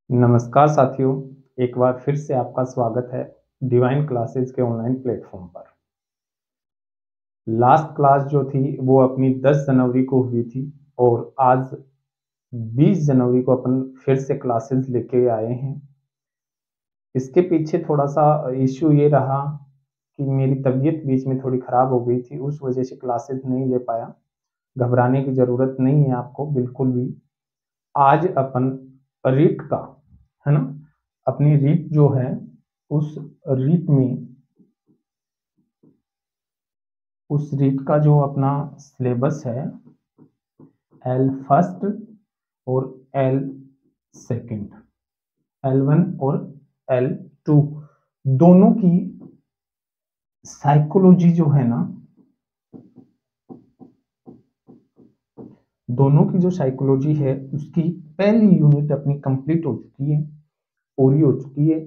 नमस्कार साथियों, एक बार फिर से आपका स्वागत है डिवाइन क्लासेस के ऑनलाइन प्लेटफॉर्म पर। लास्ट क्लास जो थी वो अपनी 10 जनवरी को हुई थी और आज 20 जनवरी को अपन फिर से क्लासेस लेके आए हैं। इसके पीछे थोड़ा सा इश्यू ये रहा कि मेरी तबीयत बीच में थोड़ी ख़राब हो गई थी, उस वजह से क्लासेस नहीं ले पाया। घबराने की ज़रूरत नहीं है आपको बिल्कुल भी। आज अपन रीट का, है ना, अपनी रीट जो है उस रीट में उस रीट का जो अपना सिलेबस है एल फर्स्ट और एल सेकंड, L1 और L2 दोनों की साइकोलॉजी जो है ना, दोनों की जो साइकोलॉजी है उसकी पहली यूनिट अपनी कंप्लीट हो चुकी है, पूरी हो चुकी है।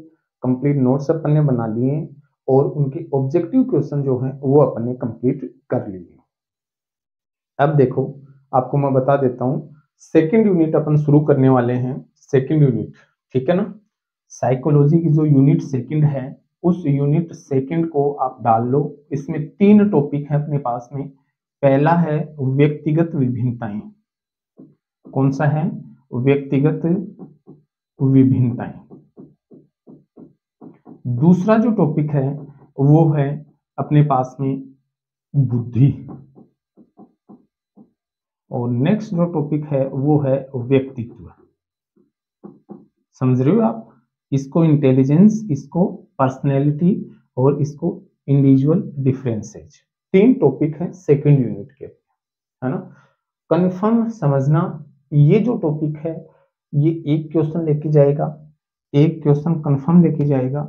कंप्लीट नोट्स अपन ने बना लिए और उनके ऑब्जेक्टिव क्वेश्चन जो है वो अपन ने कंप्लीट कर लिए। अब देखो, आपको मैं बता देता हूँ, सेकंड यूनिट अपन शुरू करने वाले हैं। सेकंड यूनिट, ठीक है ना, साइकोलॉजी की जो यूनिट सेकंड है उस यूनिट सेकंड को आप डाल लो। इसमें 3 टॉपिक है अपने पास में। पहला है व्यक्तिगत विभिन्नताएं। कौन सा है? व्यक्तिगत विभिन्नताएं। दूसरा जो टॉपिक है वो है अपने पास में बुद्धि। और नेक्स्ट जो टॉपिक है वो है व्यक्तित्व। समझ रहे हो आप? इसको इंटेलिजेंस, इसको पर्सनैलिटी और इसको इंडिविजुअल डिफरेंसेज। 3 टॉपिक है सेकंड यूनिट के, है ना। कंफर्म समझना, ये जो टॉपिक है ये एक क्वेश्चन लेके जाएगा, एक क्वेश्चन कंफर्म लेके जाएगा।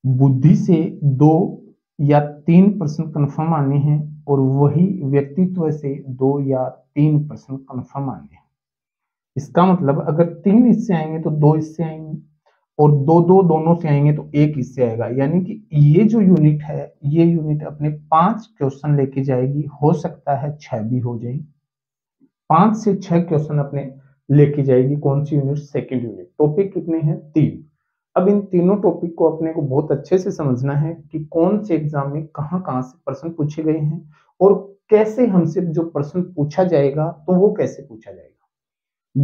बुद्धि से 2 या 3 प्रश्न कंफर्म आने हैं और वही व्यक्तित्व से 2 या 3 प्रश्न कंफर्म आने हैं। इसका मतलब अगर 3 इससे आएंगे तो 2 इससे आएंगे और 2 दोनों से आएंगे तो 1 इससे आएगा। यानी कि ये जो यूनिट है ये यूनिट अपने 5 क्वेश्चन लेके जाएगी। हो सकता है 6 भी हो जाए। 5 से 6 क्वेश्चन अपने लेके जाएगी। कौन सी यूनिट? Second unit. टॉपिक कितने हैं? 3। अब इन तीनों टॉपिक को अपने को बहुत अच्छे से समझना है कि कौन से एग्जाम में कहां से प्रश्न पूछे गए हैं और कैसे हमसे जो प्रश्न पूछा जाएगा तो वो कैसे पूछा जाएगा।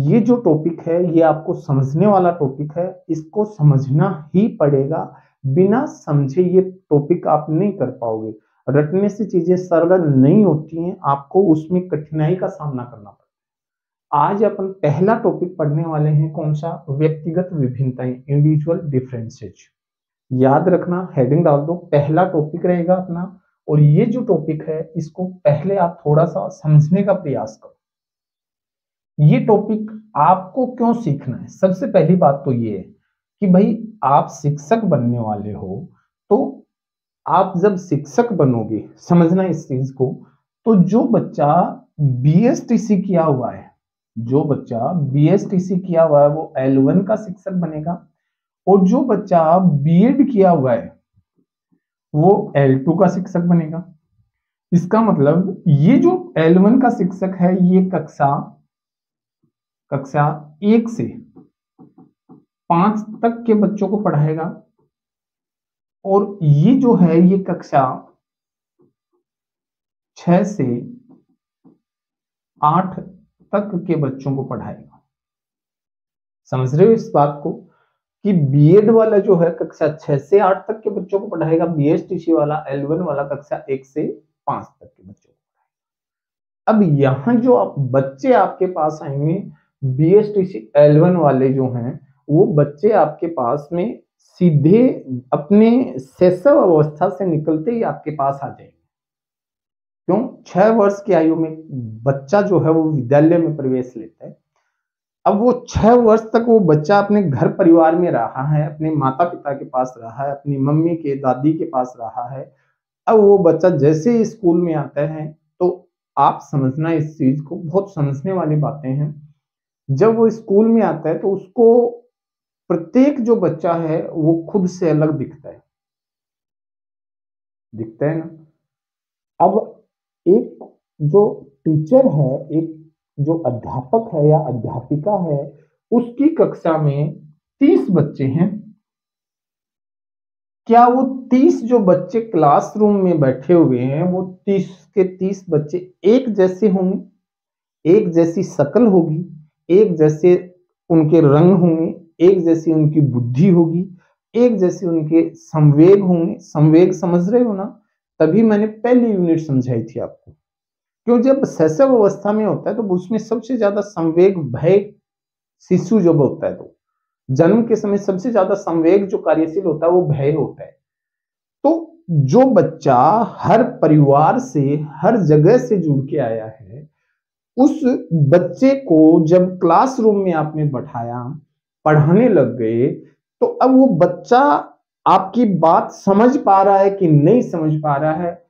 ये जो टॉपिक है ये आपको समझने वाला टॉपिक है, इसको समझना ही पड़ेगा। बिना समझे ये टॉपिक आप नहीं कर पाओगे। रटने से चीजें सरल नहीं होती हैं, आपको उसमें कठिनाई का सामना करना पड़ता है। आज अपन पहला टॉपिक पढ़ने वाले हैं। कौन सा? व्यक्तिगत विभिन्नताएं, इंडिविजुअल डिफरेंसेज। याद रखना, हेडिंग डाल दो, पहला टॉपिक रहेगा अपना। और ये जो टॉपिक है इसको पहले आप थोड़ा सा समझने का प्रयास करो। ये टॉपिक आपको क्यों सीखना है? सबसे पहली बात तो ये है कि भाई आप शिक्षक बनने वाले हो, तो आप जब शिक्षक बनोगे, समझना इस चीज को, तो जो बच्चा बीएसटीसी किया हुआ है, जो बच्चा बीएसटीसी किया हुआ है वो L1 का शिक्षक बनेगा और जो बच्चा बीएड किया हुआ है वो L2 का शिक्षक बनेगा। इसका मतलब ये जो L1 का शिक्षक है ये कक्षा 1 से 5 तक के बच्चों को पढ़ाएगा और ये जो है ये कक्षा 6 से 8 तक के बच्चों को पढ़ाएगा। समझ रहे हो इस बात को कि बीएड वाला जो है कक्षा 6 से 8 तक के बच्चों को पढ़ाएगा, बीएसटीसी वाला L1 वाला कक्षा 1 से 5 तक के बच्चों को पढ़ाएगा। अब यहां जो आप बच्चे आपके पास आएंगे, बीएसटीसी L1 वाले जो हैं वो बच्चे आपके पास में सीधे अपने शैशव अवस्था से निकलते ही आपके पास आ जाएंगे। क्यों? 6 वर्ष की आयु में बच्चा जो है वो विद्यालय में प्रवेश लेता है। अब वो 6 वर्ष तक वो बच्चा अपने घर परिवार में रहा है, अपने माता पिता के पास रहा है, अपनी मम्मी के दादी के पास रहा है। अब वो बच्चा जैसे ही स्कूल में आता है तो आप समझना इस चीज को, बहुत समझने वाली बातें हैं। जब वो स्कूल में आता है तो उसको प्रत्येक जो बच्चा है वो खुद से अलग दिखता है, दिखता है ना। अब एक जो टीचर है, एक जो अध्यापक है या अध्यापिका है, उसकी कक्षा में 30 बच्चे हैं, क्या वो 30 जो बच्चे क्लासरूम में बैठे हुए हैं वो 30 के 30 बच्चे एक जैसे होंगे, एक जैसी शक्ल होगी, एक जैसे उनके रंग होंगे, एक जैसी उनकी बुद्धि होगी, एक जैसे उनके संवेग होंगे? संवेग समझ रहे हो ना? तभी मैंने पहली यूनिट समझाई थी आपको। क्यों? जब शैशव अवस्था में होता है तो उसमें सबसे ज्यादा संवेग भय, शिशु जब होता है तो जन्म के समय सबसे ज्यादा संवेग जो कार्यशील होता है वो भय होता है। तो जो बच्चा हर परिवार से, हर जगह से जुड़ के आया है, उस बच्चे को जब क्लासरूम में आपने बैठाया, पढ़ाने लग गए, तो अब वो बच्चा आपकी बात समझ पा रहा है कि नहीं समझ पा रहा है,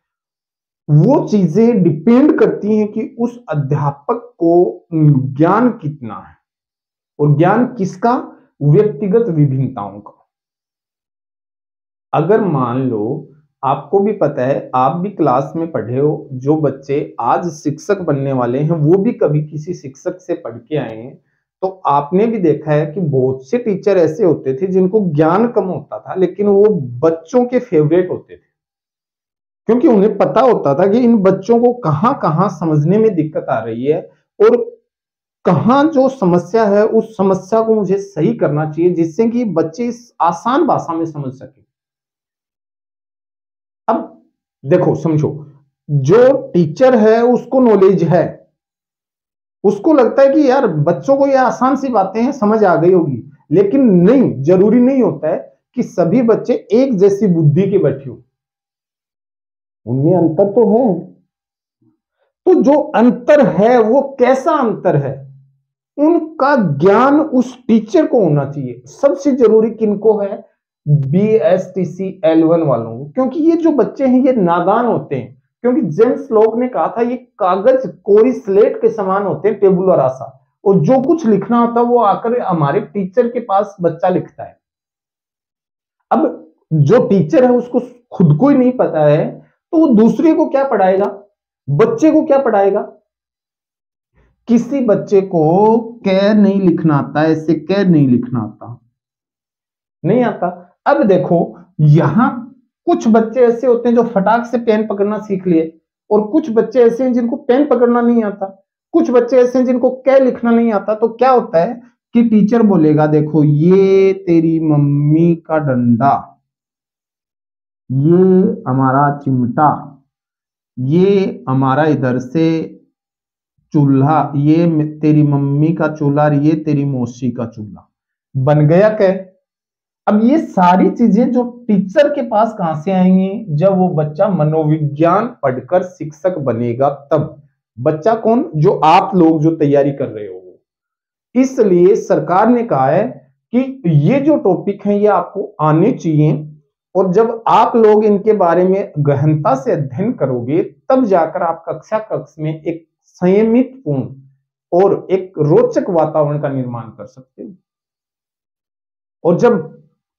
वो चीजें डिपेंड करती हैं कि उस अध्यापक को ज्ञान कितना है। और ज्ञान किसका? व्यक्तिगत विभिन्नताओं का। अगर मान लो, आपको भी पता है, आप भी क्लास में पढ़े हो, जो बच्चे आज शिक्षक बनने वाले हैं वो भी कभी किसी शिक्षक से पढ़ के आए हैं, तो आपने भी देखा है कि बहुत से टीचर ऐसे होते थे जिनको ज्ञान कम होता था लेकिन वो बच्चों के फेवरेट होते थे, क्योंकि उन्हें पता होता था कि इन बच्चों को कहां कहां समझने में दिक्कत आ रही है और कहां जो समस्या है उस समस्या को मुझे सही करना चाहिए जिससे कि बच्चे इस आसान भाषा में समझ सके। अब देखो, समझो, जो टीचर है उसको नॉलेज है, उसको लगता है कि यार बच्चों को ये आसान सी बातें हैं, समझ आ गई होगी, लेकिन नहीं, जरूरी नहीं होता है कि सभी बच्चे एक जैसी बुद्धि के बैठे हो, उनमें अंतर तो है। तो जो अंतर है वो कैसा अंतर है? उनका ज्ञान उस टीचर को होना चाहिए। सबसे जरूरी किनको है? BSTC L1 वालों को, क्योंकि ये जो बच्चे हैं ये नादान होते हैं। क्योंकि जेम्स लोग ने कहा था ये कागज कोरी स्लेट के समान होते हैं, टेबुलर रासा, और जो कुछ लिखना होता है वो आकर हमारे टीचर के पास बच्चा लिखता है। अब जो टीचर है उसको खुद को ही नहीं पता है तो वो दूसरे को क्या पढ़ाएगा? बच्चे को क्या पढ़ाएगा? किसी बच्चे को कैर नहीं लिखना आता, ऐसे कैर नहीं लिखना आता, नहीं आता। अब देखो, यहां कुछ बच्चे ऐसे होते हैं जो फटाक से पेन पकड़ना सीख लिए, और कुछ बच्चे ऐसे हैं जिनको पेन पकड़ना नहीं आता, कुछ बच्चे ऐसे हैं जिनको कै लिखना नहीं आता। तो क्या होता है कि टीचर बोलेगा, देखो ये तेरी मम्मी का डंडा, ये हमारा चिमटा, ये हमारा इधर से चूल्हा, ये तेरी मम्मी का चूल्हा और ये तेरी मौसी का चूल्हा। बन गया क्या? अब ये सारी चीजें जो टीचर के पास कहां से आएंगी? जब वो बच्चा मनोविज्ञान पढ़कर शिक्षक बनेगा तब। बच्चा कौन? जो आप लोग जो तैयारी कर रहे हो। इसलिए सरकार ने कहा है कि ये जो टॉपिक है ये आपको आने चाहिए, और जब आप लोग इनके बारे में गहनता से अध्ययन करोगे तब जाकर आप कक्षा कक्ष में एक संयमित पूर्ण और एक रोचक वातावरण का निर्माण कर सकते हो। और जब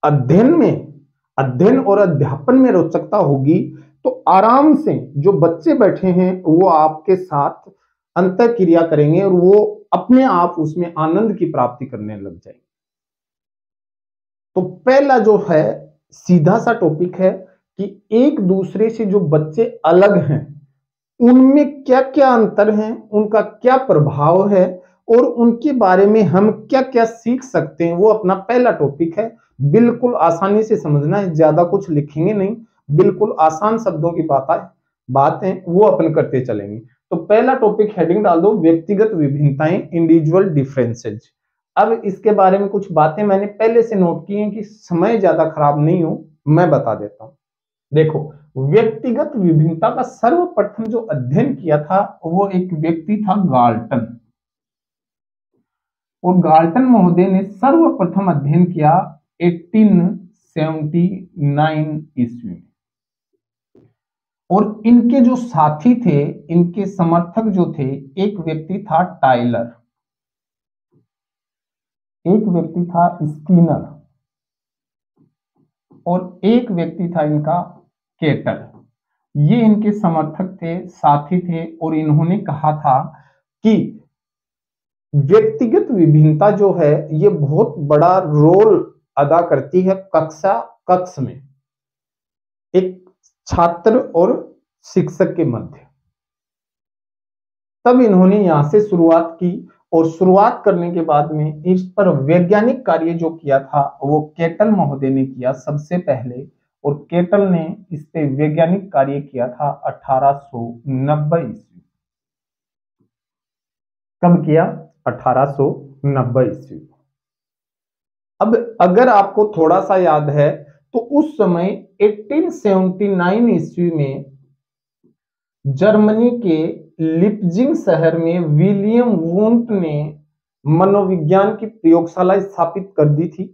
अध्ययन और अध्यापन में रोचकता होगी तो आराम से जो बच्चे बैठे हैं वो आपके साथ अंतर क्रिया करेंगे और वो अपने आप उसमें आनंद की प्राप्ति करने लग जाएंगे। तो पहला जो है सीधा सा टॉपिक है कि एक दूसरे से जो बच्चे अलग हैं उनमें क्या क्या अंतर हैं, उनका क्या प्रभाव है और उनके बारे में हम क्या क्या सीख सकते हैं, वो अपना पहला टॉपिक है। बिल्कुल आसानी से समझना है, ज्यादा कुछ लिखेंगे नहीं, बिल्कुल आसान शब्दों की बातें वो अपन करते चलेंगे। तो पहला टॉपिक हेडिंग डाल दो, व्यक्तिगत विभिन्नताएं, इंडिविजुअल डिफरेंसेज। अब इसके बारे में कुछ बातें मैंने पहले से नोट की हैं कि समय ज्यादा खराब नहीं हो, मैं बता देता हूं। देखो, व्यक्तिगत विभिन्नता का सर्वप्रथम जो अध्ययन किया था वो एक व्यक्ति था गाल्टन, और गाल्टन महोदय ने सर्वप्रथम अध्ययन किया 1879 ईस्वी में। और इनके जो साथी थे, इनके समर्थक जो थे, एक व्यक्ति था टाइलर, एक व्यक्ति था स्कीनर, और एक व्यक्ति था इनका केटर। ये इनके समर्थक थे, साथी थे, और इन्होंने कहा था कि व्यक्तिगत विभिन्नता जो है ये बहुत बड़ा रोल अदा करती है कक्ष में एक छात्र और शिक्षक के मध्य। तब इन्होंने यहां से शुरुआत की और शुरुआत करने के बाद में इस पर वैज्ञानिक कार्य जो किया था वो केटल महोदय ने किया सबसे पहले, और केटल ने इस पे वैज्ञानिक कार्य किया था 1890 ईस्वी। कब किया? 1890 ईस्वी। अब अगर आपको थोड़ा सा याद है तो उस समय 1879 ईस्वी में जर्मनी के लिप्जिंग शहर में विलियम वुंट ने मनोविज्ञान की प्रयोगशाला स्थापित कर दी थी।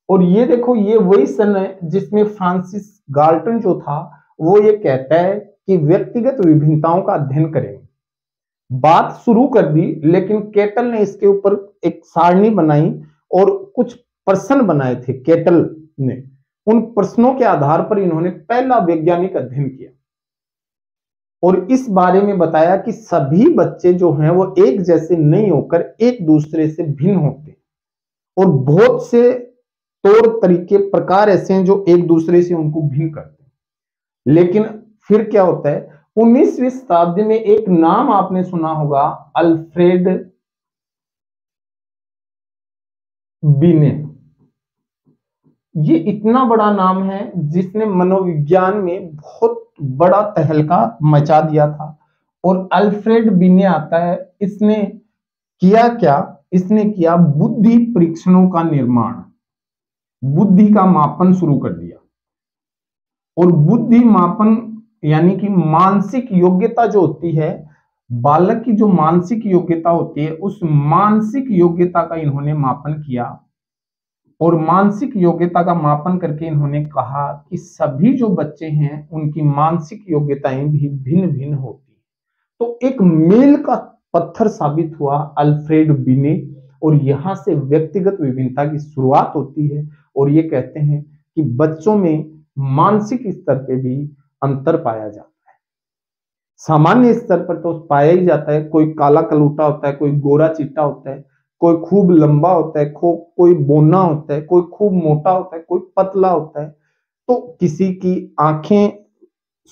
और ये देखो, ये वही सन है जिसमें फ्रांसिस गाल्टन जो था वो ये कहता है कि व्यक्तिगत विभिन्नताओं का अध्ययन करेंगे। बात शुरू कर दी, लेकिन केटल ने इसके ऊपर एक सारणी बनाई और कुछ प्रश्न बनाए थे केटल ने। उन प्रश्नों के आधार पर इन्होंने पहला वैज्ञानिक अध्ययन किया और इस बारे में बताया कि सभी बच्चे जो हैं वो एक जैसे नहीं होकर एक दूसरे से भिन्न होते हैं और बहुत से तौर तरीके प्रकार ऐसे हैं जो एक दूसरे से उनको भिन्न करते हैं। लेकिन फिर क्या होता है, 19वीं शताब्दी में एक नाम आपने सुना होगा, अल्फ्रेड बिने। ये इतना बड़ा नाम है जिसने मनोविज्ञान में बहुत बड़ा तहलका मचा दिया था। और अल्फ्रेड बिने आता है, इसने किया क्या? इसने किया बुद्धि परीक्षणों का निर्माण, बुद्धि का मापन शुरू कर दिया। और बुद्धि मापन यानी कि मानसिक योग्यता जो होती है, बालक की जो मानसिक योग्यता होती है, उस मानसिक योग्यता का इन्होंने मापन किया। और मानसिक योग्यता का मापन करके इन्होंने कहा कि सभी जो बच्चे हैं उनकी मानसिक योग्यताएं भी भिन्न भिन्न होती है। तो एक मील का पत्थर साबित हुआ अल्फ्रेड बिने, और यहां से व्यक्तिगत विभिन्नता की शुरुआत होती है। और ये कहते हैं कि बच्चों में मानसिक स्तर पे भी अंतर पाया जाता है। सामान्य स्तर पर तो पाया ही जाता है, कोई काला कलूटा होता है, कोई गोरा चिट्टा होता है, कोई खूब लंबा होता है, कोई बोना होता है, कोई खूब मोटा होता है, कोई पतला होता है। तो किसी की आंखें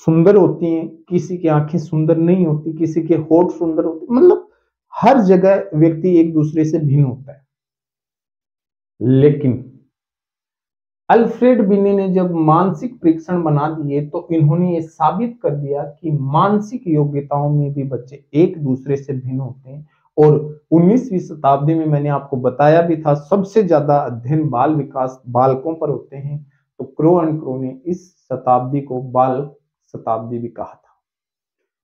सुंदर होती हैं, किसी की आंखें सुंदर नहीं होती, किसी के होठ सुंदर होते, मतलब हर जगह व्यक्ति एक दूसरे से भिन्न होता है। लेकिन अल्फ्रेड बिने ने जब मानसिक परीक्षण बना दिए तो इन्होंने ये साबित कर दिया कि मानसिक योग्यताओं में भी बच्चे एक दूसरे से भिन्न होते हैं। और 19वीं शताब्दी में मैंने आपको बताया भी था, सबसे ज्यादा अध्ययन बाल विकास बालकों पर होते हैं। तो क्रो एंड क्रो ने इस शताब्दी को बाल शताब्दी भी कहा था,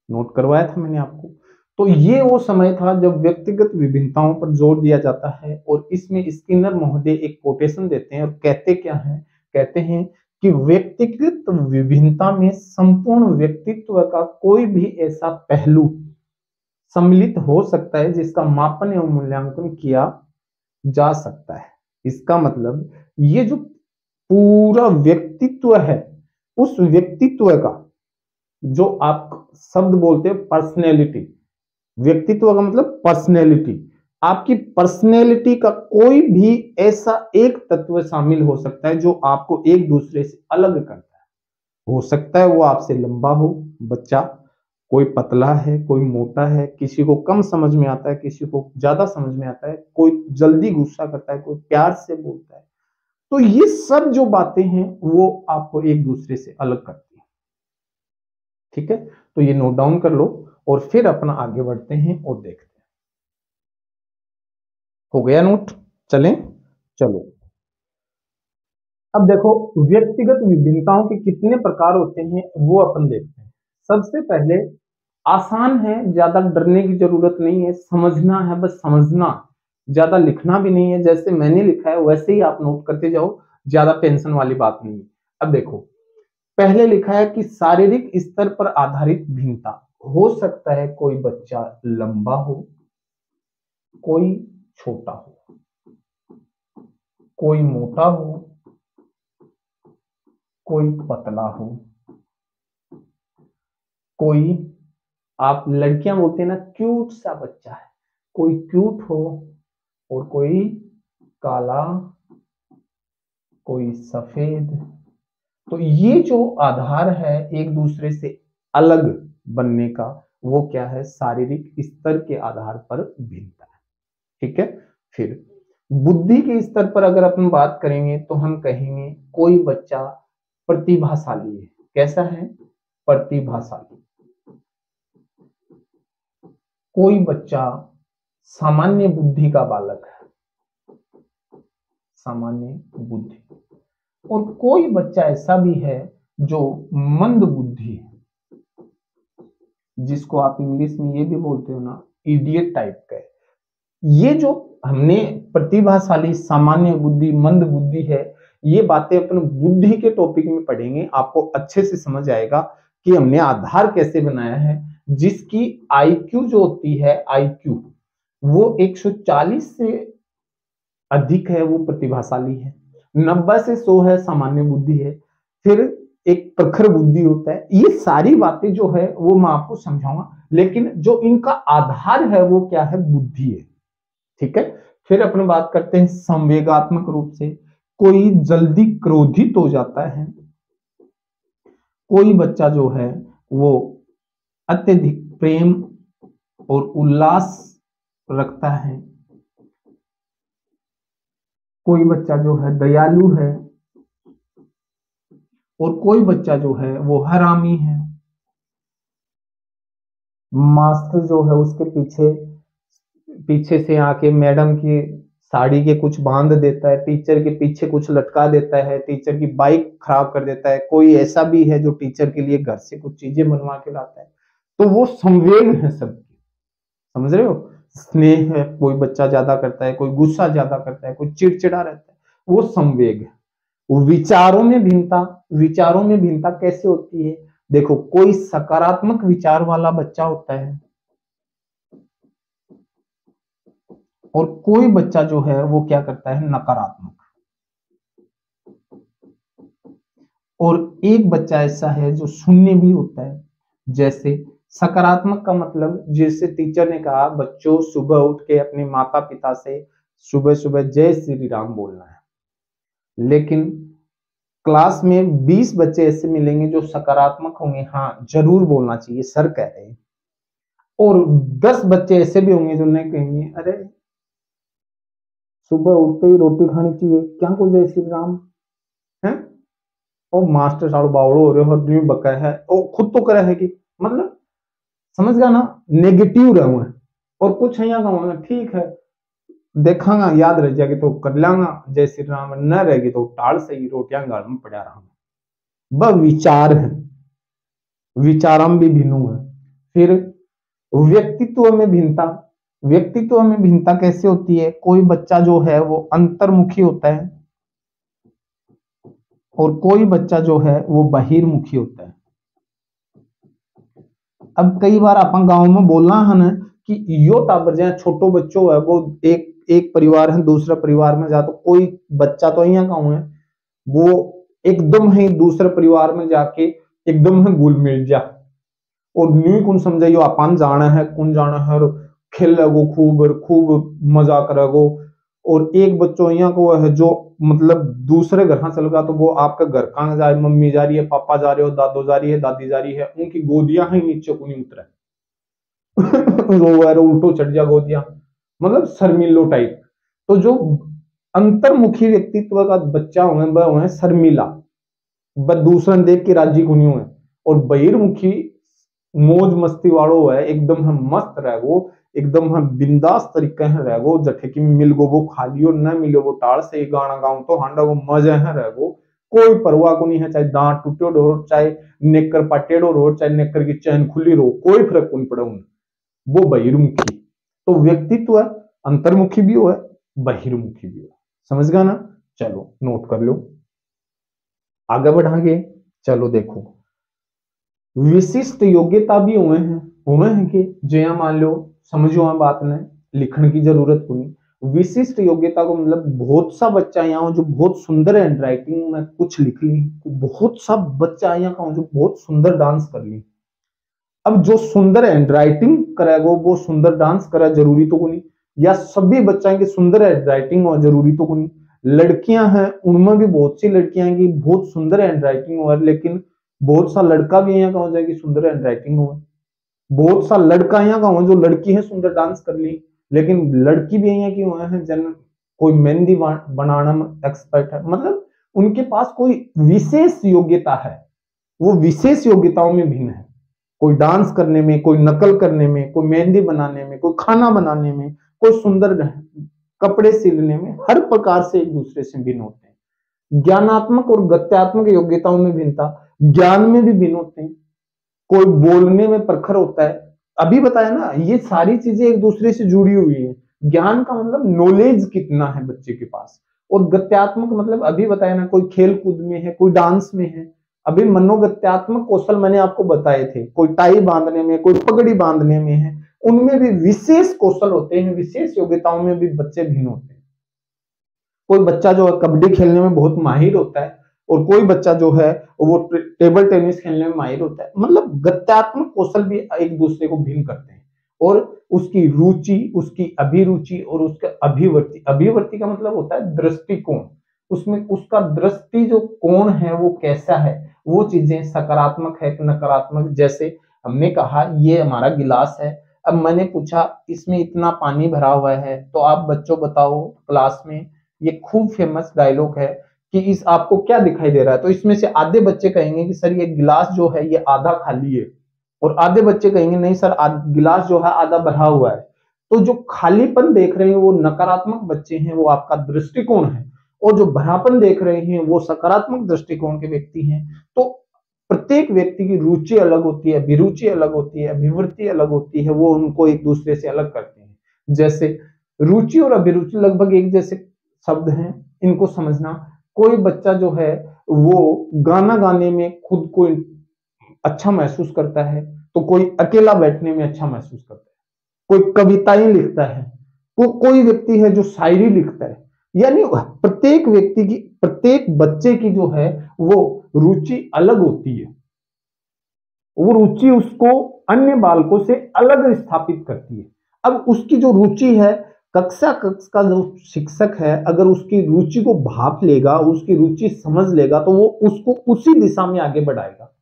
नोट करवाया था मैंने आपको। तो ये वो समय था जब व्यक्तिगत विभिन्नताओं पर जोर दिया जाता है। और इसमें स्किनर महोदय एक कोटेशन देते हैं और कहते क्या है, कहते हैं कि व्यक्तिगत विभिन्नता में संपूर्ण व्यक्तित्व का कोई भी ऐसा पहलू सम्मिलित हो सकता है जिसका मापन एवं मूल्यांकन किया जा सकता है। इसका मतलब ये जो पूरा व्यक्तित्व है, उस व्यक्तित्व का जो आप शब्द बोलते हैं पर्सनैलिटी, व्यक्तित्व का मतलब पर्सनैलिटी, आपकी पर्सनैलिटी का कोई भी ऐसा एक तत्व शामिल हो सकता है जो आपको एक दूसरे से अलग करता है। हो सकता है वो आपसे लंबा हो बच्चा, कोई पतला है, कोई मोटा है, किसी को कम समझ में आता है, किसी को ज्यादा समझ में आता है, कोई जल्दी गुस्सा करता है, कोई प्यार से बोलता है। तो ये सब जो बातें हैं वो आपको एक दूसरे से अलग करती है। ठीक है, तो ये नोट डाउन कर लो और फिर अपना आगे बढ़ते हैं और देखते हैं। हो गया नोट? चलें, चलो। अब देखो, व्यक्तिगत विभिन्नताओं के कितने प्रकार होते हैं वो अपन देखते हैं। सबसे पहले आसान है, ज्यादा डरने की जरूरत नहीं है, समझना है, बस समझना, ज्यादा लिखना भी नहीं है, जैसे मैंने लिखा है वैसे ही आप नोट करते जाओ, ज्यादा टेंशन वाली बात नहीं है। अब देखो, पहले लिखा है कि शारीरिक स्तर पर आधारित भिन्नता हो सकता है, कोई बच्चा लंबा हो, कोई छोटा हो, कोई मोटा हो, कोई पतला हो, कोई, आप लड़कियां बोलते हैं ना क्यूट सा बच्चा है, कोई क्यूट हो और कोई काला, कोई सफेद। तो ये जो आधार है एक दूसरे से अलग बनने का, वो क्या है, शारीरिक स्तर के आधार पर भिन्नता है। ठीक है। फिर बुद्धि के स्तर पर अगर अपन बात करेंगे तो हम कहेंगे कोई बच्चा प्रतिभाशाली है। कैसा है? प्रतिभाशाली। कोई बच्चा सामान्य बुद्धि का बालक है, सामान्य बुद्धि। और कोई बच्चा ऐसा भी है जो मंद बुद्धि है, जिसको आप इंग्लिश में ये भी बोलते हो ना, इडियट टाइप का है। ये जो हमने प्रतिभाशाली, सामान्य बुद्धि, मंद बुद्धि है, ये बातें अपन बुद्धि के टॉपिक में पढ़ेंगे। आपको अच्छे से समझ आएगा कि हमने आधार कैसे बनाया है। जिसकी आईक्यू जो होती है, आईक्यू वो 140 से अधिक है, वो प्रतिभाशाली है। 90 से 100 है, सामान्य बुद्धि है। फिर एक प्रखर बुद्धि होता है। ये सारी बातें जो है वो मैं आपको समझाऊंगा, लेकिन जो इनका आधार है वो क्या है? बुद्धि है। ठीक है। फिर अपन बात करते हैं संवेगात्मक रूप से। कोई जल्दी क्रोधित हो जाता है, कोई बच्चा जो है वो अत्यधिक प्रेम और उल्लास रखता है, कोई बच्चा जो है दयालु है, और कोई बच्चा जो है वो हरामी है। मास्टर जो है उसके पीछे पीछे से आके मैडम की साड़ी के कुछ बांध देता है, टीचर के पीछे कुछ लटका देता है, टीचर की बाइक खराब कर देता है। कोई ऐसा भी है जो टीचर के लिए घर से कुछ चीजें बनवा के लाता है। तो वो संवेग है सबके, समझ रहे हो? स्नेह है, कोई बच्चा ज्यादा करता है, कोई गुस्सा ज्यादा करता है, कोई चिड़चिड़ा रहता है, वो संवेग है। विचारों में भिन्नता, विचारों में भिन्नता कैसे होती है? देखो, कोई सकारात्मक विचार वाला बच्चा होता है और कोई बच्चा जो है वो क्या करता है? नकारात्मक। और एक बच्चा ऐसा है जो शून्य भी होता है। जैसे सकारात्मक का मतलब, जैसे टीचर ने कहा बच्चों सुबह उठ के अपने माता पिता से सुबह सुबह जय श्री राम बोलना है, लेकिन क्लास में 20 बच्चे ऐसे मिलेंगे जो सकारात्मक होंगे, हाँ जरूर बोलना चाहिए सर कह रहे हैं, और 10 बच्चे ऐसे भी होंगे जो नहीं कहेंगे अरे सुबह उठते ही रोटी खानी चाहिए, क्या को जय श्री राम है, और मास्टर साहब बावड़ो हो रहे हो और बका है, वो खुद तो करे है कि, मतलब समझ गया ना, नेगेटिव रहो है। और कुछ यहाँ का ठीक है, देखांगा याद रह जाएगी तो कर लांगा जय श्री राम, न रहेगी तो टाल से ही रोटियां गाल में पड़ा रहा। वह विचार है, विचारम भी भिन्न है। फिर व्यक्तित्व में भिन्नता, व्यक्तित्व में भिन्नता कैसे होती है? कोई बच्चा जो है वो अंतर्मुखी होता है और कोई बच्चा जो है वो बहिर्मुखी होता है। अब कई बार अपन गांव में बोलना है ना कि यो टाबर जहाँ छोटो बच्चों है वो एक एक परिवार है दूसरा परिवार में जा, तो कोई बच्चा तो यहाँ गाँव है वो एकदम ही दूसरे परिवार में जाके एकदम है घुल मिल जा, और न्यू कौन समझाइयो अपन जाना है कौन जाना है, खेल लगो खूब और खूब मजा करेगो। और एक बच्चों यहाँ को है जो मतलब दूसरे घर चल गया, तो वो आपका घर कहाँ जा रही है, मम्मी जा रही है, पापा जा रहे हो, दादो जा रही है, दादी जा रही है, उनकी गोदियां ही नीचे को नहीं उतरे रो उल्टो चढ़ जा गोदियां, मतलब शर्मिलो टाइप। तो जो अंतर्मुखी व्यक्तित्व का बच्चा वह है शर्मिला, बस दूसरा देख के राजी को नहीं है। और बहिर्मुखी मौज मस्ती वालों है, एकदम हम मस्त रहो, एकदम हम बिंदास तरीके से रहो, जठे की मिल गो वो खा लियो, न मिलो वो टाल से गाना गाऊं तो हांडा वो मजे है रहो, कोई परवाह को नहीं है, चाहे दांत टूटे हो, चाहे नेकर पटेड़ो हो, चाहे नेकर की चैन खुली रहो, कोई फर्क नहीं पड़ा उन्हें। वो बहिर्मुखी। तो व्यक्तित्व है, अंतर्मुखी भी हो है, बहिर्मुखी भी हो, समझ गया ना? चलो नोट कर लो, आगे बढ़ाएंगे। चलो देखो, विशिष्ट योग्यता भी हुए हैं कि जो मान लो समझो हम बात ने लिखने की जरूरत को नहीं। विशिष्ट योग्यता को मतलब बहुत सा बच्चा यहाँ जो बहुत सुंदर हैंड राइटिंग में कुछ लिख ली, बहुत सा बच्चा यहाँ का जो बहुत सुंदर डांस कर ली, अब जो सुंदर हैंड राइटिंग करेगा वो सुंदर डांस करे जरूरी तो नहीं, या सभी बच्चा की सुंदर हैंड राइटिंग हो जरूरी तो नहीं। लड़कियां हैं उनमें भी बहुत सी लड़कियां हैं कि बहुत सुंदर हैंड राइटिंग हो, लेकिन बहुत सा लड़का भी यहाँ का हो जाएगी सुंदर हैंड राइटिंग हो। बहुत सा लड़का यहाँ का हो जो लड़की है सुंदर डांस कर ली, लेकिन लड़की भी यहाँ की हुए हैं जन कोई मेहंदी बनाना में एक्सपर्ट है, मतलब उनके पास कोई विशेष योग्यता है, वो विशेष योग्यताओं में भिन्न है। कोई डांस करने में, कोई नकल करने में, कोई मेहंदी बनाने में, कोई खाना बनाने में, कोई सुंदर कपड़े सिलने में, हर प्रकार से एक दूसरे से भिन्न होते हैं। ज्ञानात्मक और गत्यात्मक योग्यताओं में भिन्नता, ज्ञान में भी भिन्न होते हैं। कोई बोलने में प्रखर होता है, अभी बताया ना, ये सारी चीजें एक दूसरे से जुड़ी हुई है। ज्ञान का मतलब नॉलेज कितना है बच्चे के पास, और गत्यात्मक मतलब अभी बताया ना, कोई खेल कूद में है, कोई डांस में है। अभी मनोगत्यात्मक कौशल मैंने आपको बताए थे, कोई टाई बांधने में, कोई पगड़ी बांधने में है, उनमें भी विशेष कौशल होते हैं, विशेष योग्यताओं में भी बच्चे भिन्न होते हैं। कोई बच्चा जो है कबड्डी खेलने में बहुत माहिर होता है, और कोई बच्चा जो है वो टेबल टेनिस खेलने में माहिर होता है। मतलब गत्यात्मक कौशल भी एक दूसरे को भिन्न करते हैं, और उसकी रुचि, उसकी अभिरुचि और उसका अभिवर्ति, अभिवर्ति का मतलब होता है दृष्टिकोण, उसमें उसका दृष्टि जो कोण है वो कैसा है, वो चीजें सकारात्मक है कि नकारात्मक। जैसे हमने कहा ये हमारा गिलास है, अब मैंने पूछा इसमें इतना पानी भरा हुआ है, तो आप बच्चों बताओ क्लास में, ये खूब फेमस डायलॉग है कि इस आपको क्या दिखाई दे रहा है, तो इसमें से आधे बच्चे कहेंगे कि सर ये गिलास जो है ये आधा खाली है, और आधे बच्चे कहेंगे नहीं सर गिलास जो है आधा भरा हुआ है। तो जो खालीपन देख रहे हैं वो नकारात्मक बच्चे हैं, वो आपका दृष्टिकोण है, और जो भरापन देख रहे हैं वो सकारात्मक दृष्टिकोण के व्यक्ति हैं। तो प्रत्येक व्यक्ति की रुचि अलग होती है, अभिरुचि अलग होती है, अभिवृत्ति अलग होती है, वो उनको एक दूसरे से अलग करते हैं। जैसे रुचि और अभिरुचि लगभग एक जैसे शब्द हैं, इनको समझना। कोई बच्चा जो है वो गाना गाने में खुद को अच्छा महसूस करता है, तो कोई अकेला बैठने में अच्छा महसूस करता है, कोई कविताएं लिखता है, कोई व्यक्ति है जो शायरी लिखता है। यानी प्रत्येक व्यक्ति की, प्रत्येक बच्चे की जो है वो रुचि अलग होती है, वो रुचि उसको अन्य बालकों से अलग स्थापित करती है। अब उसकी जो रुचि है, कक्षा का जो शिक्षक है अगर उसकी रुचि को भाप लेगा, उसकी रुचि समझ लेगा, तो वो उसको उसी दिशा में आगे बढ़ाएगा।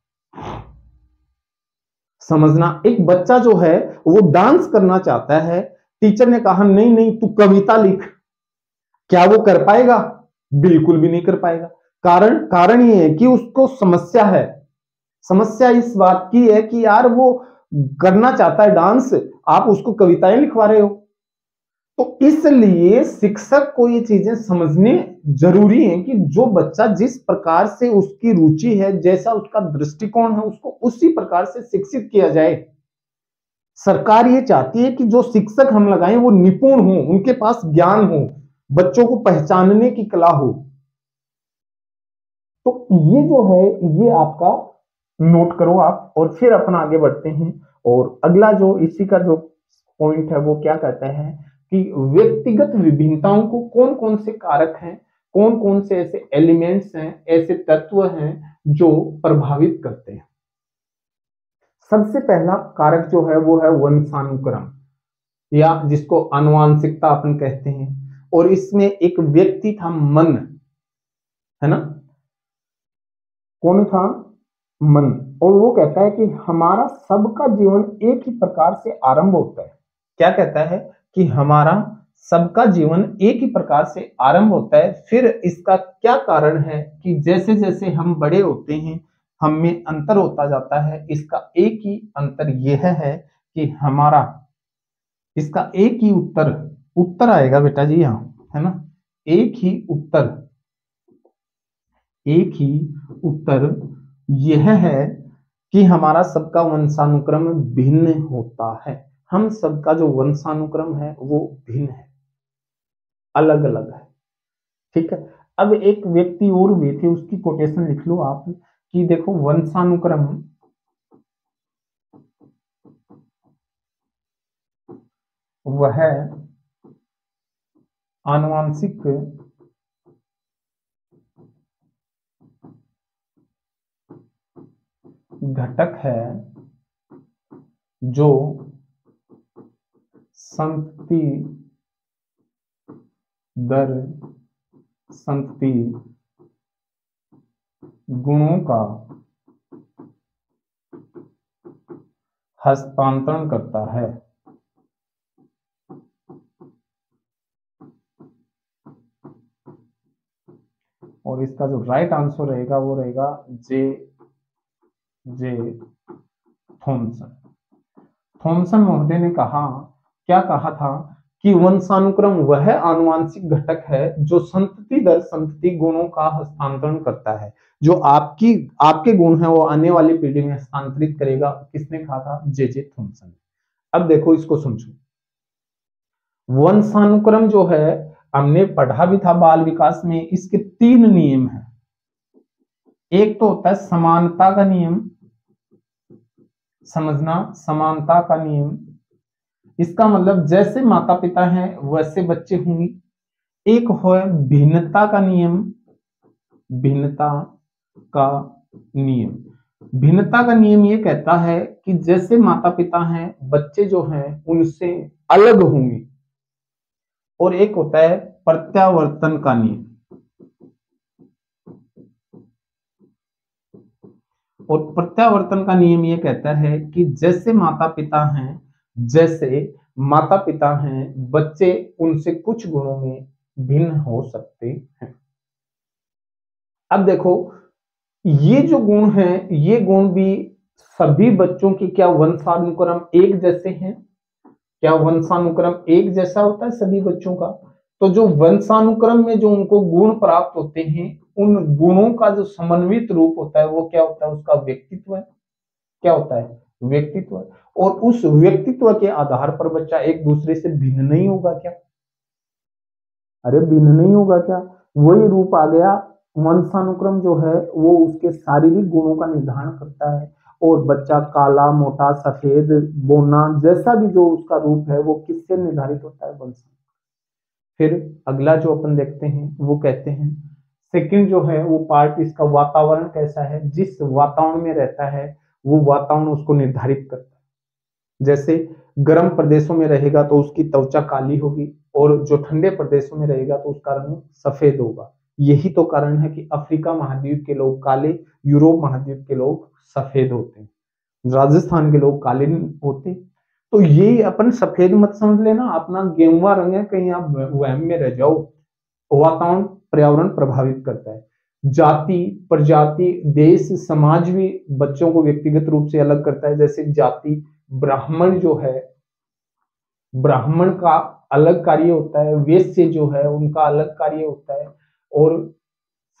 समझना, एक बच्चा जो है वो डांस करना चाहता है, टीचर ने कहा नहीं नहीं तू कविता लिख, क्या वो कर पाएगा? बिल्कुल भी नहीं कर पाएगा। कारण कारण ये है कि उसको समस्या है। समस्या इस बात की है कि यार वो करना चाहता है डांस, आप उसको कविताएं लिखवा रहे हो। तो इसलिए शिक्षक को ये चीजें समझने जरूरी है कि जो बच्चा जिस प्रकार से उसकी रुचि है, जैसा उसका दृष्टिकोण है, उसको उसी प्रकार से शिक्षित किया जाए। सरकार ये चाहती है कि जो शिक्षक हम लगाएं वो निपुण हो, उनके पास ज्ञान हो, बच्चों को पहचानने की कला हो। तो ये जो है ये आपका नोट करो आप, और फिर अपना आगे बढ़ते हैं। और अगला जो इसी का जो पॉइंट है वो क्या कहता है कि व्यक्तिगत विभिन्नताओं को कौन कौन से कारक हैं, कौन कौन से ऐसे एलिमेंट्स हैं, ऐसे तत्व हैं जो प्रभावित करते हैं। सबसे पहला कारक जो है वो है वंशानुक्रम, या जिसको आनुवांशिकता अपन कहते हैं। और इसमें एक व्यक्ति था मन, है ना, कौन था? मन। और वो कहता है कि हमारा सबका जीवन एक ही प्रकार से आरंभ होता है। क्या कहता है? कि हमारा सबका जीवन एक ही प्रकार से आरंभ होता है। फिर इसका क्या कारण है कि जैसे जैसे हम बड़े होते हैं हम में अंतर होता जाता है। इसका एक ही अंतर यह है कि हमारा, इसका एक ही उत्तर उत्तर आएगा बेटा जी यहाँ, है ना, एक ही उत्तर, एक ही उत्तर यह है कि हमारा सबका वंशानुक्रम भिन्न होता है। हम सबका जो वंशानुक्रम है वो भिन्न है, अलग अलग है। ठीक है। अब एक व्यक्ति और हुए थे, उसकी कोटेशन लिख लो आप कि देखो वंशानुक्रम वह आनुवांशिक घटक है जो संतति दर संतति गुणों का हस्तांतरण करता है। और इसका जो राइट आंसर रहेगा वो रहेगा जे थॉमसन। थॉमसन महोदय ने कहा, क्या कहा था कि वंशानुक्रम वह आनुवांशिक घटक है जो संतति दर संतति गुणों का हस्तांतरण करता है। जो आपके गुण है वो आने वाली पीढ़ी में हस्तांतरित करेगा। किसने कहा था? J Thomson. अब देखो इसको समझो। वंशानुक्रम जो है हमने पढ़ा भी था बाल विकास में, इसके 3 नियम हैं। एक तो होता है समानता का नियम, समझना, समानता का नियम। इसका मतलब जैसे माता पिता हैं वैसे बच्चे होंगे। एक है भिन्नता का नियम, भिन्नता का नियम। भिन्नता का नियम ये कहता है कि जैसे माता पिता हैं बच्चे जो हैं उनसे अलग होंगे। और एक होता है प्रत्यावर्तन का नियम। और प्रत्यावर्तन का नियम ये कहता है कि जैसे माता पिता हैं बच्चे उनसे कुछ गुणों में भिन्न हो सकते हैं। अब देखो ये जो गुण हैं, ये गुण भी सभी बच्चों की क्या वंशानुक्रम एक जैसे हैं? क्या वंशानुक्रम एक जैसा होता है सभी बच्चों का? तो जो वंशानुक्रम में जो उनको गुण प्राप्त होते हैं, उन गुणों का जो समन्वित रूप होता है वो क्या होता है? उसका व्यक्तित्व है। क्या होता है? व्यक्तित्व। और उस व्यक्तित्व के आधार पर बच्चा एक दूसरे से भिन्न नहीं होगा क्या? अरे भिन्न नहीं होगा क्या? वही रूप आ गया। वंशानुक्रम जो है वो उसके शारीरिक गुणों का निर्धारण करता है। और बच्चा काला, मोटा, सफेद, बोना, जैसा भी जो उसका रूप है वो किससे निर्धारित होता है? वंश। फिर अगला जो अपन देखते हैं वो कहते हैं सेकंड जो है वो पार्ट, इसका वातावरण कैसा है, जिस वातावरण में रहता है वो वातावरण उसको निर्धारित करता है। जैसे गर्म प्रदेशों में रहेगा तो उसकी त्वचा काली होगी, और जो ठंडे प्रदेशों में रहेगा तो उसका रंग सफेद होगा। यही तो कारण है कि अफ्रीका महाद्वीप के लोग काले, यूरोप महाद्वीप के लोग सफेद होते हैं, राजस्थान के लोग काले होते। तो ये अपन सफेद मत समझ लेना, अपना गेरुआ रंग है, कहीं आप वहम में रह जाओ। वातावरण, पर्यावरण प्रभावित करता है। जाति, प्रजाति, देश, समाज भी बच्चों को व्यक्तिगत रूप से अलग करता है। जैसे जाति, ब्राह्मण जो है, ब्राह्मण का अलग कार्य होता है, वैश्य जो है उनका अलग कार्य होता है, और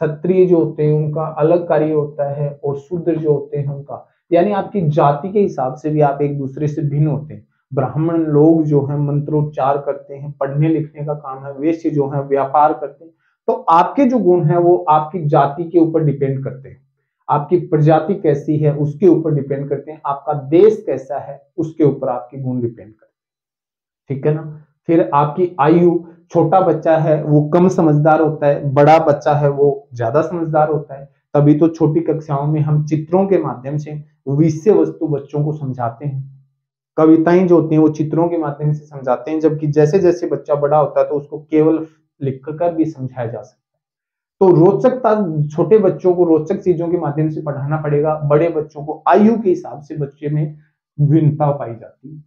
क्षत्रिय जो होते हैं उनका अलग कार्य होता है, और शूद्र जो होते हैं उनका, यानी आपकी जाति के हिसाब से भी आप एक दूसरे से भिन्न होते हैं। ब्राह्मण लोग जो है मंत्रोच्चार करते हैं, पढ़ने लिखने का काम है। वैश्य जो है व्यापार करते हैं। तो आपके जो गुण है वो आपकी जाति के ऊपर डिपेंड करते हैं, आपकी प्रजाति कैसी है उसके ऊपर डिपेंड करते हैं, आपका देश कैसा है उसके ऊपर आपके गुण डिपेंड करते हैं। ठीक है ना? फिर आपकी आयु, छोटा बच्चा है वो कम समझदार होता है, बड़ा बच्चा है वो ज्यादा समझदार होता है। तभी तो छोटी कक्षाओं में हम चित्रों के माध्यम से विषय वस्तु बच्चों को समझाते हैं। कविताएं जो होती हैं वो चित्रों के माध्यम से समझाते हैं, जबकि जैसे जैसे बच्चा बड़ा होता है तो उसको केवल लिखकर भी समझाया जा सकता है। तो रोचकता, छोटे बच्चों को रोचक चीजों के माध्यम से पढ़ाना पड़ेगा। बड़े बच्चों को आयु के हिसाब से बच्चे में भिन्नता पाई जाती है।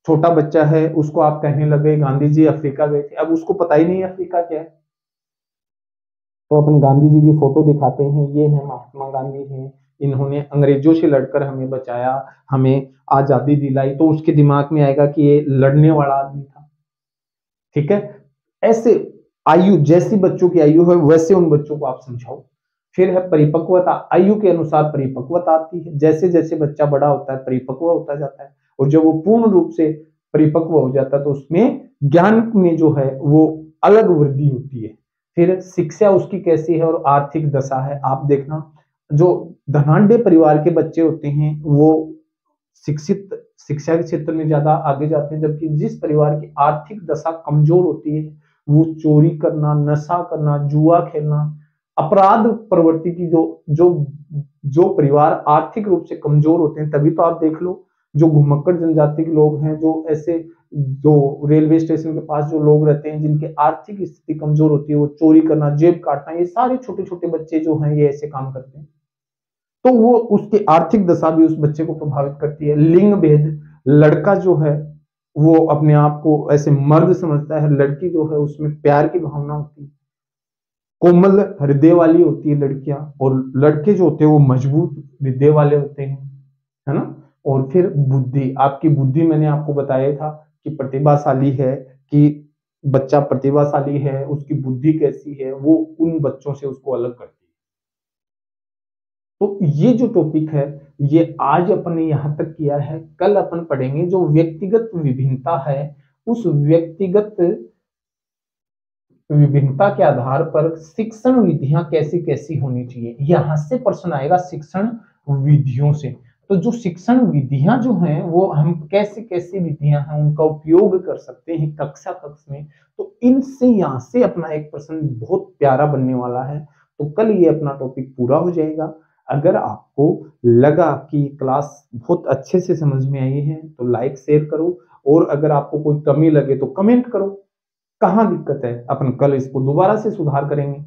छोटा बच्चा है उसको आप कहने लगे गांधी जी अफ्रीका गए थे, अब उसको पता ही नहीं अफ्रीका क्या है। तो अपन गांधी जी की फोटो दिखाते हैं, ये है महात्मा गांधी हैं, इन्होंने अंग्रेजों से लड़कर हमें बचाया, हमें आजादी दिलाई, तो उसके दिमाग में आएगा कि ये लड़ने वाला आदमी था। ठीक है? ऐसे आयु, जैसी बच्चों की आयु है वैसे उन बच्चों को आप समझाओ। फिर है परिपक्वता, आयु के अनुसार परिपक्वता आती है। जैसे जैसे बच्चा बड़ा होता है परिपक्व होता जाता है, और जब वो पूर्ण रूप से परिपक्व हो जाता है तो उसमें ज्ञान में जो है वो अलग वृद्धि होती है। फिर शिक्षा उसकी कैसी है और आर्थिक दशा है, आप देखना। जो धनाढ्य परिवार के बच्चे होते हैं वो शिक्षित, शिक्षा के क्षेत्र में ज्यादा आगे जाते हैं, जबकि जिस परिवार की आर्थिक दशा कमजोर होती है वो चोरी करना, नशा करना, जुआ खेलना, अपराध प्रवृत्ति की जो जो जो परिवार आर्थिक रूप से कमजोर होते हैं, तभी तो आप देख लो जो घुमक्कड़ जनजाति के लोग हैं, जो ऐसे जो रेलवे स्टेशन के पास जो लोग रहते हैं जिनकी आर्थिक स्थिति कमजोर होती है, वो चोरी करना, जेब काटना, ये सारे छोटे छोटे बच्चे जो हैं ये ऐसे काम करते हैं, तो वो उसकी आर्थिक दशा भी उस बच्चे को प्रभावित करती है। लिंग भेद, लड़का जो है वो अपने आप को ऐसे मर्द समझता है, लड़की जो है उसमें प्यार की भावना होती है, कोमल हृदय वाली होती है लड़कियां, और लड़के जो होते हैं वो मजबूत हृदय वाले होते हैं, है ना। और फिर बुद्धि, आपकी बुद्धि मैंने आपको बताया था कि प्रतिभाशाली है, कि बच्चा प्रतिभाशाली है, उसकी बुद्धि कैसी है, वो उन बच्चों से उसको अलग करती है। तो ये जो टॉपिक है ये आज अपन ने यहाँ तक किया है। कल अपन पढ़ेंगे जो व्यक्तिगत विभिन्नता है, उस व्यक्तिगत विभिन्नता के आधार पर शिक्षण विधियां कैसी कैसी होनी चाहिए। यहां से प्रश्न आएगा शिक्षण विधियों से। तो जो शिक्षण विधियां जो हैं वो हम कैसी कैसी विधियां हैं उनका उपयोग कर सकते हैं कक्षा कक्ष में, तो इनसे यहाँ से अपना एक प्रश्न बहुत प्यारा बनने वाला है। तो कल ये अपना टॉपिक पूरा हो जाएगा। अगर आपको लगा कि क्लास बहुत अच्छे से समझ में आई है तो लाइक शेयर करो, और अगर आपको कोई कमी लगे तो कमेंट करो, कहाँ दिक्कत है, अपन कल इसको दोबारा से सुधार करेंगे।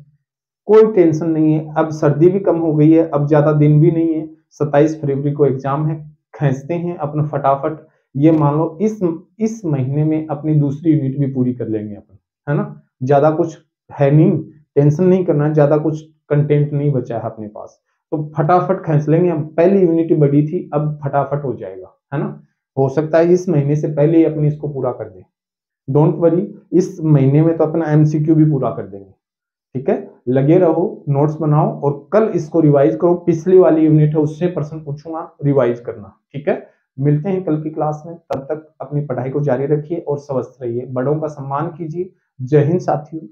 कोई टेंशन नहीं है, अब सर्दी भी कम हो गई है, अब ज्यादा दिन भी नहीं है, 27 फरवरी को एग्जाम है, खींचते हैं अपना फटाफट। ये मान लो इस महीने में अपनी दूसरी यूनिट भी पूरी कर लेंगे अपन, है ना। ज्यादा कुछ है नहीं, टेंशन नहीं करना, ज्यादा कुछ कंटेंट नहीं बचा है अपने पास, तो फटाफट खींच लेंगे हम। पहली यूनिट बड़ी थी, अब फटाफट हो जाएगा, है ना। हो सकता है इस महीने से पहले ही अपनी इसको पूरा कर दें, डोंट वरी, इस महीने में तो अपना एमसीक्यू भी पूरा कर देंगे। ठीक है, लगे रहो, नोट्स बनाओ, और कल इसको रिवाइज करो। पिछली वाली यूनिट है उससे प्रश्न पूछूंगा, रिवाइज करना। ठीक है, मिलते हैं कल की क्लास में, तब तक अपनी पढ़ाई को जारी रखिए और स्वस्थ रहिए, बड़ों का सम्मान कीजिए। जय हिंद साथियों।